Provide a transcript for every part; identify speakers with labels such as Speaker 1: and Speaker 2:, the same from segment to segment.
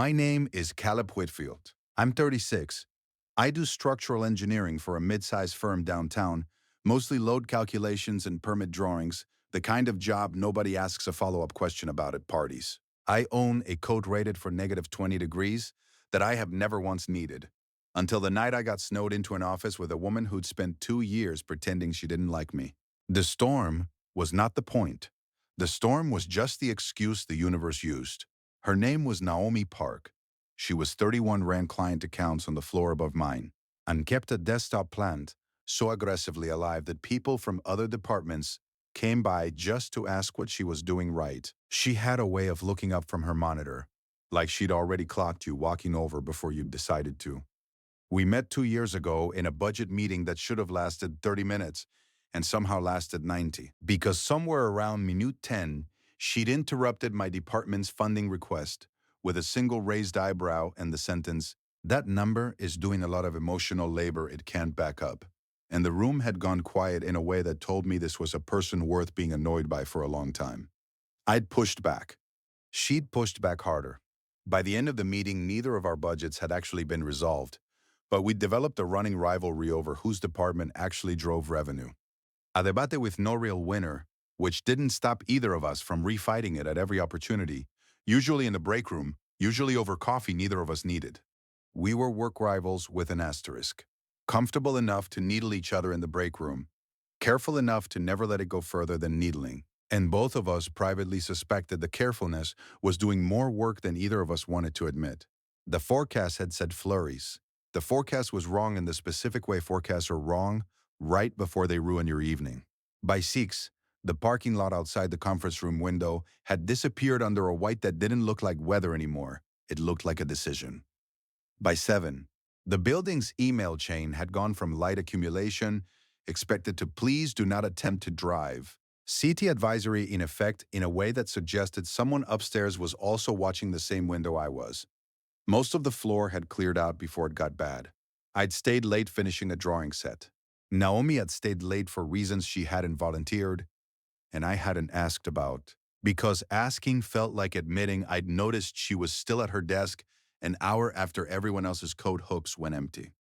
Speaker 1: My name is Caleb Whitfield. I'm 36. I do structural engineering for a mid-sized firm downtown, mostly load calculations and permit drawings, the kind of job nobody asks a follow-up question about at parties. I own a coat rated for -20 degrees that I have never once needed, until the night I got snowed into an office with a woman who'd spent 2 years pretending she didn't like me. The storm was not the point. The storm was just the excuse the universe used. Her name was Naomi Park. She was 31, ran client accounts on the floor above mine, and kept a desktop plant so aggressively alive that people from other departments came by just to ask what she was doing right. She had a way of looking up from her monitor, like she'd already clocked you walking over before you decided to. We met 2 years ago in a budget meeting that should have lasted 30 minutes and somehow lasted 90. Because somewhere around minute 10, she'd interrupted my department's funding request with a single raised eyebrow and the sentence, "That number is doing a lot of emotional labor it can't back up." And the room had gone quiet in a way that told me this was a person worth being annoyed by for a long time. I'd pushed back. She'd pushed back harder. By the end of the meeting, neither of our budgets had actually been resolved, but we'd developed a running rivalry over whose department actually drove revenue. A debate with no real winner, which didn't stop either of us from refighting it at every opportunity, usually in the break room, usually over coffee neither of us needed. We were work rivals with an asterisk. Comfortable enough to needle each other in the break room, careful enough to never let it go further than needling. And both of us privately suspected the carefulness was doing more work than either of us wanted to admit. The forecast had said flurries. The forecast was wrong in the specific way forecasts are wrong, right before they ruin your evening. By 6, the parking lot outside the conference room window had disappeared under a white that didn't look like weather anymore. It looked like a decision. By 7, the building's email chain had gone from light accumulation, expected to please do not attempt to drive, CT advisory in effect in a way that suggested someone upstairs was also watching the same window I was. Most of the floor had cleared out before it got bad. I'd stayed late finishing a drawing set. Naomi had stayed late for reasons she hadn't volunteered, and I hadn't asked about, because asking felt like admitting I'd noticed she was still at her desk an hour after everyone else's coat hooks went empty.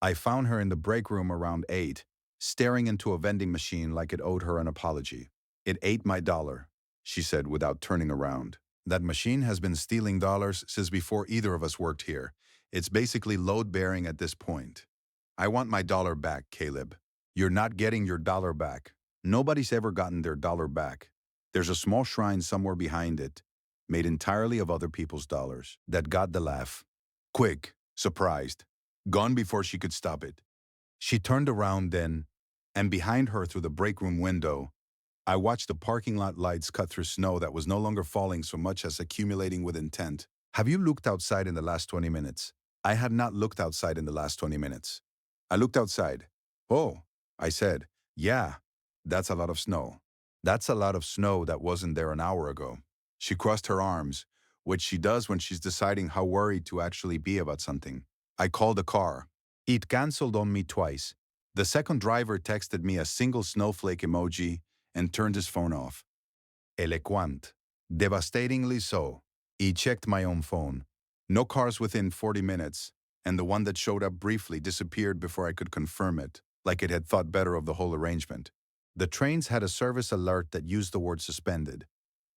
Speaker 1: I found her in the break room around 8, staring into a vending machine like it owed her an apology. "It ate my dollar," she said without turning around. "That machine has been stealing dollars since before either of us worked here. It's basically load-bearing at this point. I want my dollar back, Caleb." "You're not getting your dollar back. Nobody's ever gotten their dollar back. There's a small shrine somewhere behind it, made entirely of other people's dollars, that got the laugh." Quick, surprised, gone before she could stop it. She turned around then, and behind her through the break room window, I watched the parking lot lights cut through snow that was no longer falling so much as accumulating with intent. "Have you looked outside in the last 20 minutes? I had not looked outside in the last 20 minutes. I looked outside. "Oh," I said, "yeah, that's a lot of snow. That's a lot of snow that wasn't there an hour ago." She crossed her arms, which she does when she's deciding how worried to actually be about something. I called a car. It canceled on me twice. The second driver texted me a single snowflake emoji and turned his phone off. Eloquent. Devastatingly so. He checked my own phone. No cars within 40 minutes, and the one that showed up briefly disappeared before I could confirm it, like it had thought better of the whole arrangement. The trains had a service alert that used the word suspended,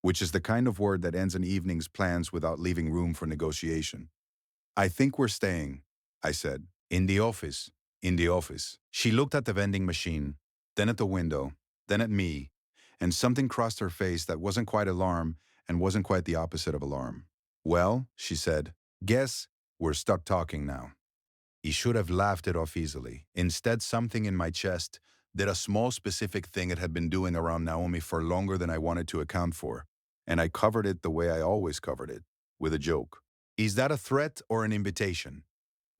Speaker 1: which is the kind of word that ends an evening's plans without leaving room for negotiation. "I think we're staying," I said. "In the office. In the office." She looked at the vending machine, then at the window, then at me, and something crossed her face that wasn't quite alarm and wasn't quite the opposite of alarm. "Well," she said, "guess we're stuck talking now." He should have laughed it off easily. Instead, something in my chest did a small specific thing it had been doing around Naomi for longer than I wanted to account for, and I covered it the way I always covered it, with a joke. "Is that a threat or an invitation?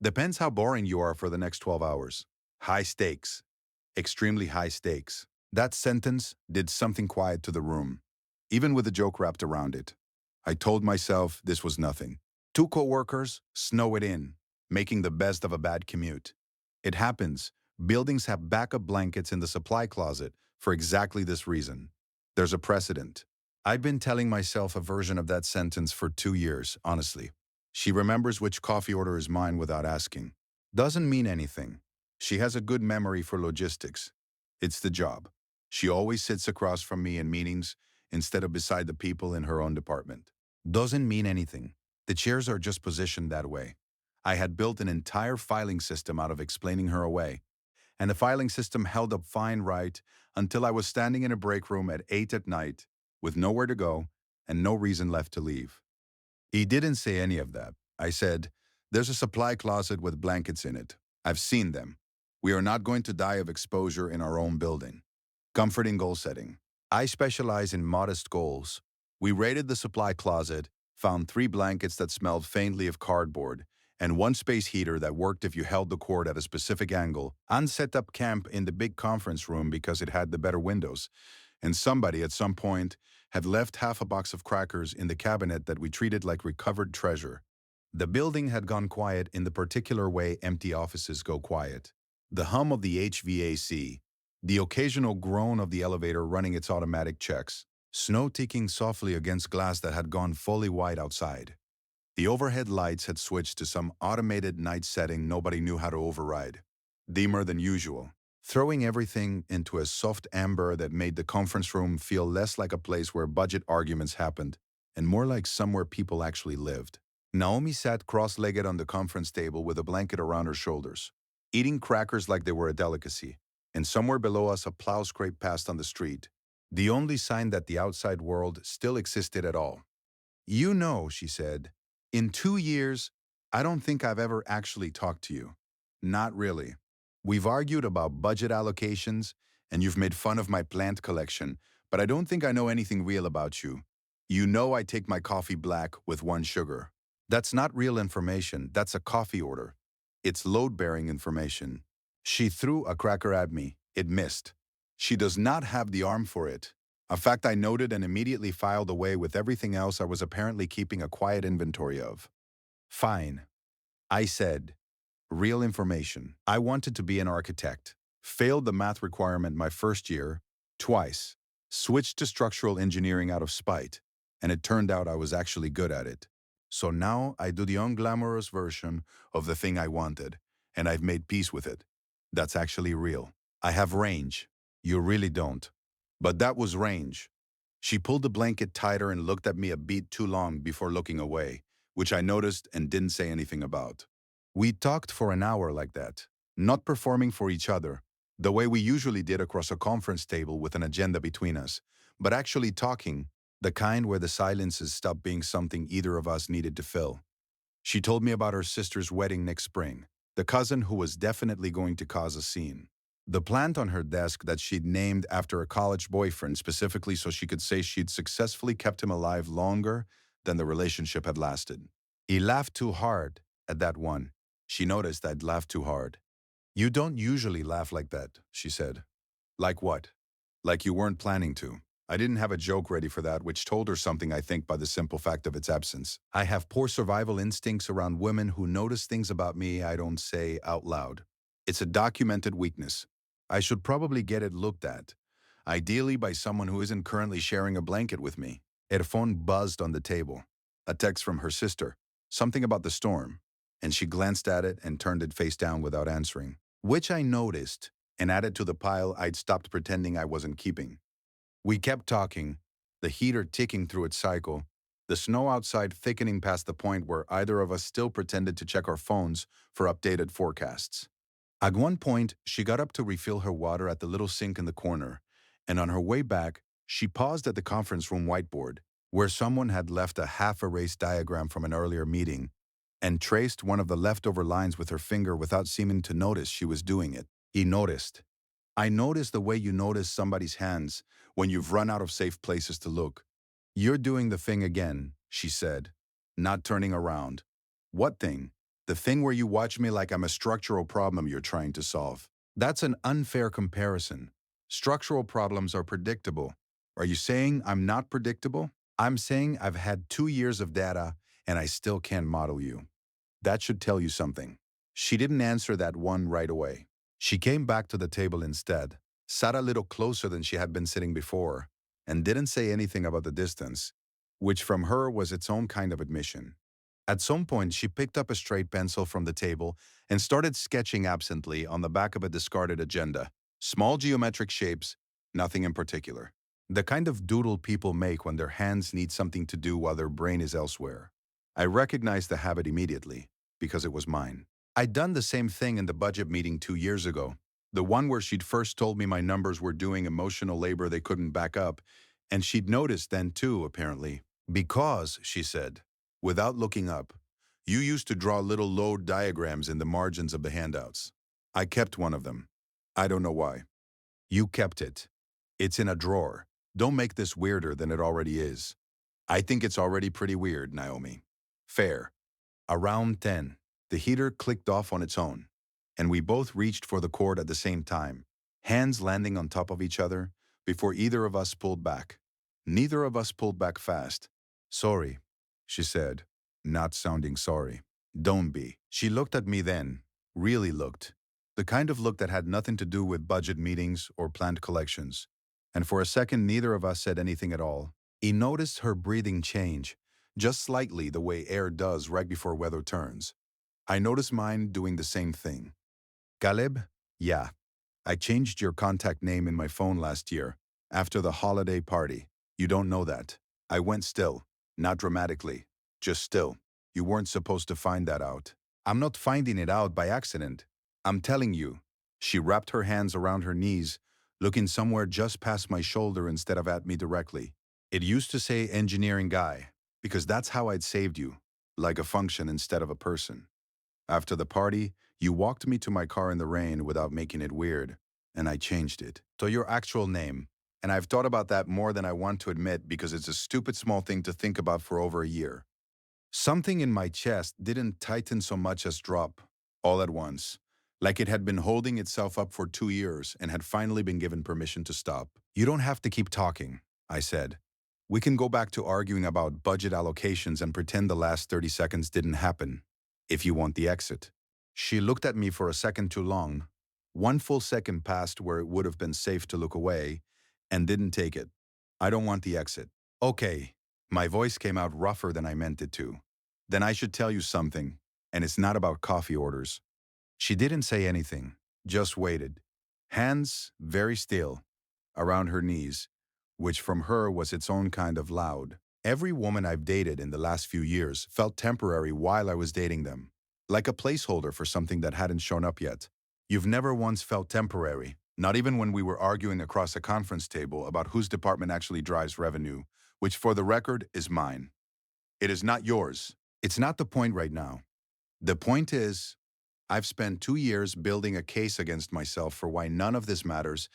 Speaker 1: Depends how boring you are for the next 12 hours. High stakes. Extremely high stakes." That sentence did something quiet to the room, even with a joke wrapped around it. I told myself this was nothing. 2 coworkers, snow it in, making the best of a bad commute. It happens. Buildings have backup blankets in the supply closet for exactly this reason. There's a precedent. I've been telling myself a version of that sentence for 2 years, honestly. She remembers which coffee order is mine without asking. Doesn't mean anything. She has a good memory for logistics. It's the job. She always sits across from me in meetings instead of beside the people in her own department. Doesn't mean anything. The chairs are just positioned that way. I had built an entire filing system out of explaining her away, and the filing system held up fine right until I was standing in a break room at 8 at night with nowhere to go and no reason left to leave. He didn't say any of that. I said, "There's a supply closet with blankets in it. I've seen them. We are not going to die of exposure in our own building." Comforting goal setting. I specialize in modest goals. We raided the supply closet, found 3 blankets that smelled faintly of cardboard, and 1 space heater that worked if you held the cord at a specific angle, and set up camp in the big conference room because it had the better windows. And somebody, at some point, had left half a box of crackers in the cabinet that we treated like recovered treasure. The building had gone quiet in the particular way empty offices go quiet. The hum of the HVAC, the occasional groan of the elevator running its automatic checks, snow ticking softly against glass that had gone fully white outside. The overhead lights had switched to some automated night setting nobody knew how to override, dimmer than usual, throwing everything into a soft amber that made the conference room feel less like a place where budget arguments happened and more like somewhere people actually lived. Naomi sat cross-legged on the conference table with a blanket around her shoulders, eating crackers like they were a delicacy, and somewhere below us a plow scraped past on the street, the only sign that the outside world still existed at all. "You know," she said, "in 2 years, I don't think I've ever actually talked to you. Not really. We've argued about budget allocations, and you've made fun of my plant collection, but I don't think I know anything real about you. You know I take my coffee black with 1 sugar. That's not real information, that's a coffee order. It's load-bearing information." She threw a cracker at me. It missed. She does not have the arm for it. A fact I noted and immediately filed away with everything else I was apparently keeping a quiet inventory of. "Fine," I said. "Real information. I wanted to be an architect. Failed the math requirement my first year, twice. Switched to structural engineering out of spite, and it turned out I was actually good at it. So now I do the unglamorous version of the thing I wanted, and I've made peace with it. That's actually real. I have range. You really don't. But that was range." She pulled the blanket tighter and looked at me a beat too long before looking away, which I noticed and didn't say anything about. We talked for an hour like that, not performing for each other, the way we usually did across a conference table with an agenda between us, but actually talking, the kind where the silences stopped being something either of us needed to fill. She told me about her sister's wedding next spring, the cousin who was definitely going to cause a scene. The plant on her desk that she'd named after a college boyfriend specifically so she could say she'd successfully kept him alive longer than the relationship had lasted. He laughed too hard at that one. She noticed I'd laughed too hard. "You don't usually laugh like that," she said. "Like what?" "Like you weren't planning to." I didn't have a joke ready for that, which told her something, I think, by the simple fact of its absence. I have poor survival instincts around women who notice things about me I don't say out loud. It's a documented weakness. I should probably get it looked at, ideally by someone who isn't currently sharing a blanket with me. Her phone buzzed on the table. A text from her sister. Something about the storm. And she glanced at it and turned it face down without answering, which I noticed and added to the pile I'd stopped pretending I wasn't keeping. We kept talking, the heater ticking through its cycle, the snow outside thickening past the point where either of us still pretended to check our phones for updated forecasts. At one point, she got up to refill her water at the little sink in the corner, and on her way back, she paused at the conference room whiteboard, where someone had left a half-erased diagram from an earlier meeting, and traced one of the leftover lines with her finger without seeming to notice she was doing it. He noticed. "I noticed the way you notice somebody's hands when you've run out of safe places to look. You're doing the thing again," she said, not turning around. "What thing?" "The thing where you watch me like I'm a structural problem you're trying to solve." "That's an unfair comparison. Structural problems are predictable. Are you saying I'm not predictable?" "I'm saying I've had 2 years of data and I still can't model you. That should tell you something." She didn't answer that one right away. She came back to the table instead, sat a little closer than she had been sitting before, and didn't say anything about the distance, which from her was its own kind of admission. At some point, she picked up a straight pencil from the table and started sketching absently on the back of a discarded agenda. Small geometric shapes, nothing in particular. The kind of doodle people make when their hands need something to do while their brain is elsewhere. I recognized the habit immediately, because it was mine. I'd done the same thing in the budget meeting 2 years ago, the one where she'd first told me my numbers were doing emotional labor they couldn't back up, and she'd noticed then too, apparently. Because, she said, without looking up, you used to draw little load diagrams in the margins of the handouts. I kept one of them. I don't know why. You kept it. It's in a drawer. Don't make this weirder than it already is. I think it's already pretty weird, Naomi. Fair. Around 10, the heater clicked off on its own, and we both reached for the cord at the same time, hands landing on top of each other, before either of us pulled back. Neither of us pulled back fast. Sorry, she said, not sounding sorry. Don't be. She looked at me then, really looked. The kind of look that had nothing to do with budget meetings or planned collections. And for a second, neither of us said anything at all. He noticed her breathing change, just slightly the way air does right before weather turns. I noticed mine doing the same thing. Caleb? Yeah. I changed your contact name in my phone last year, after the holiday party. You don't know that. I went still, not dramatically, just still. You weren't supposed to find that out. I'm not finding it out by accident. I'm telling you. She wrapped her hands around her knees, looking somewhere just past my shoulder instead of at me directly. It used to say engineering guy, because that's how I'd saved you, like a function instead of a person. After the party, you walked me to my car in the rain without making it weird, and I changed it to your actual name. And I've thought about that more than I want to admit because it's a stupid small thing to think about for over a year. Something in my chest didn't tighten so much as drop, all at once, like it had been holding itself up for 2 years and had finally been given permission to stop. You don't have to keep talking, I said. We can go back to arguing about budget allocations and pretend the last 30 seconds didn't happen, if you want the exit. She looked at me for a second too long. One full second passed where it would have been safe to look away, and didn't take it. I don't want the exit. Okay. My voice came out rougher than I meant it to. Then I should tell you something, and it's not about coffee orders. She didn't say anything, just waited. Hands very still, around her knees, which from her was its own kind of loud. Every woman I've dated in the last few years felt temporary while I was dating them, like a placeholder for something that hadn't shown up yet. You've never once felt temporary, not even when we were arguing across a conference table about whose department actually drives revenue, which for the record is mine. It is not yours. It's not the point right now. The point is, I've spent 2 years building a case against myself for why none of this matters,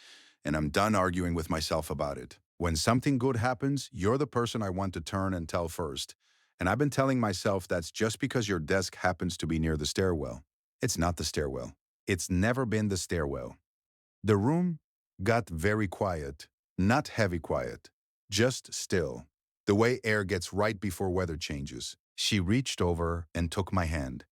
Speaker 1: and I'm done arguing with myself about it. When something good happens, you're the person I want to turn and tell first. And I've been telling myself that's just because your desk happens to be near the stairwell. It's not the stairwell. It's never been the stairwell. The room got very quiet, not heavy quiet, just still. The way air gets right before weather changes. She reached over and took my hand.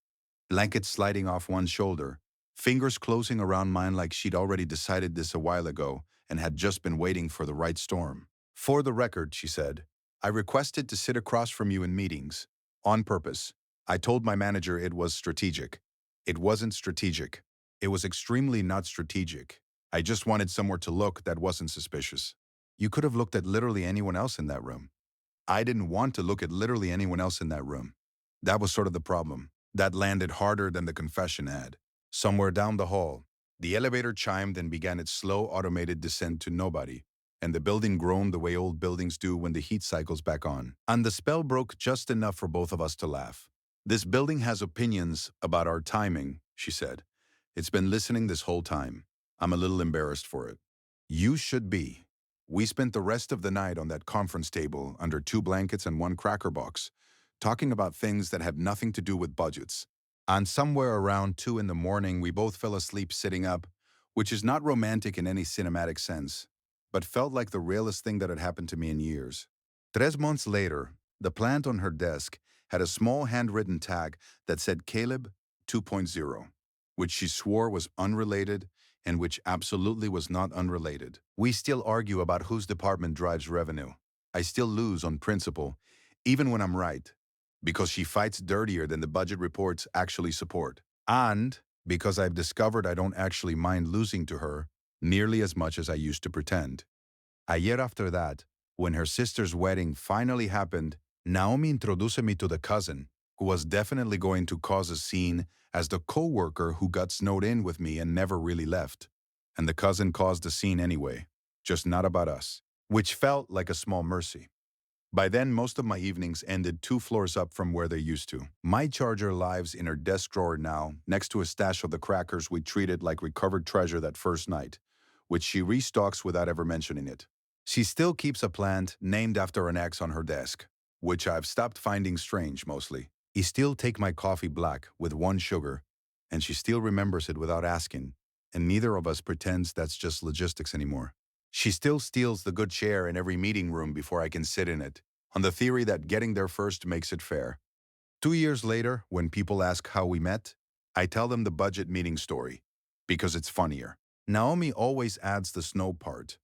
Speaker 1: Blanket sliding off one shoulder, fingers closing around mine like she'd already decided this a while ago and had just been waiting for the right storm. For the record, she said, I requested to sit across from you in meetings. On purpose. I told my manager it was strategic. It wasn't strategic. It was extremely not strategic. I just wanted somewhere to look that wasn't suspicious. You could have looked at literally anyone else in that room. I didn't want to look at literally anyone else in that room. That was sort of the problem. That landed harder than the confession had. Somewhere down the hall, the elevator chimed and began its slow automated descent to nobody, and the building groaned the way old buildings do when the heat cycles back on. And the spell broke just enough for both of us to laugh. This building has opinions about our timing, she said. It's been listening this whole time. I'm a little embarrassed for it. You should be. We spent the rest of the night on that conference table under 2 blankets and 1 cracker box, talking about things that had nothing to do with budgets. And somewhere around 2 in the morning, we both fell asleep sitting up, which is not romantic in any cinematic sense, but felt like the realest thing that had happened to me in years. 3 months later, the plant on her desk had a small handwritten tag that said Caleb 2.0, which she swore was unrelated and which absolutely was not unrelated. We still argue about whose department drives revenue. I still lose on principle, even when I'm right, because she fights dirtier than the budget reports actually support. And because I've discovered I don't actually mind losing to her nearly as much as I used to pretend. A year after that, when her sister's wedding finally happened, Naomi introduced me to the cousin, who was definitely going to cause a scene as the coworker who got snowed in with me and never really left. And the cousin caused a scene anyway, just not about us, which felt like a small mercy. By then, most of my evenings ended 2 floors up from where they used to. My charger lives in her desk drawer now, next to a stash of the crackers we treated like recovered treasure that first night, which she restocks without ever mentioning it. She still keeps a plant named after an ex on her desk, which I've stopped finding strange mostly. I still take my coffee black with 1 sugar, and she still remembers it without asking, and neither of us pretends that's just logistics anymore. She still steals the good chair in every meeting room before I can sit in it, on the theory that getting there first makes it fair. 2 years later, when people ask how we met, I tell them the budget meeting story, because it's funnier. Naomi always adds the snow part,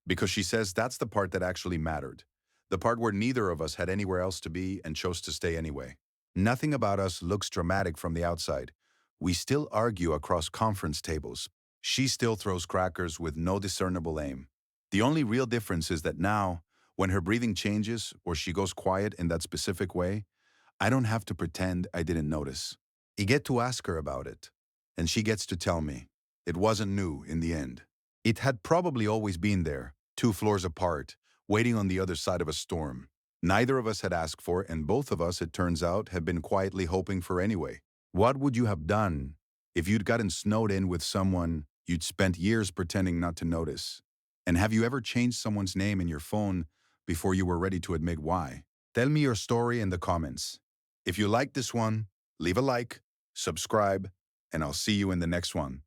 Speaker 1: because she says that's the part that actually mattered, the part where neither of us had anywhere else to be and chose to stay anyway. Nothing about us looks dramatic from the outside. We still argue across conference tables. She still throws crackers with no discernible aim. The only real difference is that now, when her breathing changes or she goes quiet in that specific way, I don't have to pretend I didn't notice. I get to ask her about it, and she gets to tell me. It wasn't new in the end. It had probably always been there, 2 floors apart, waiting on the other side of a storm. Neither of us had asked for, and both of us, it turns out, had been quietly hoping for anyway. What would you have done if you'd gotten snowed in with someone you'd spent years pretending not to notice? And have you ever changed someone's name in your phone before you were ready to admit why? Tell me your story in the comments. If you liked this one, leave a like, subscribe, and I'll see you in the next one.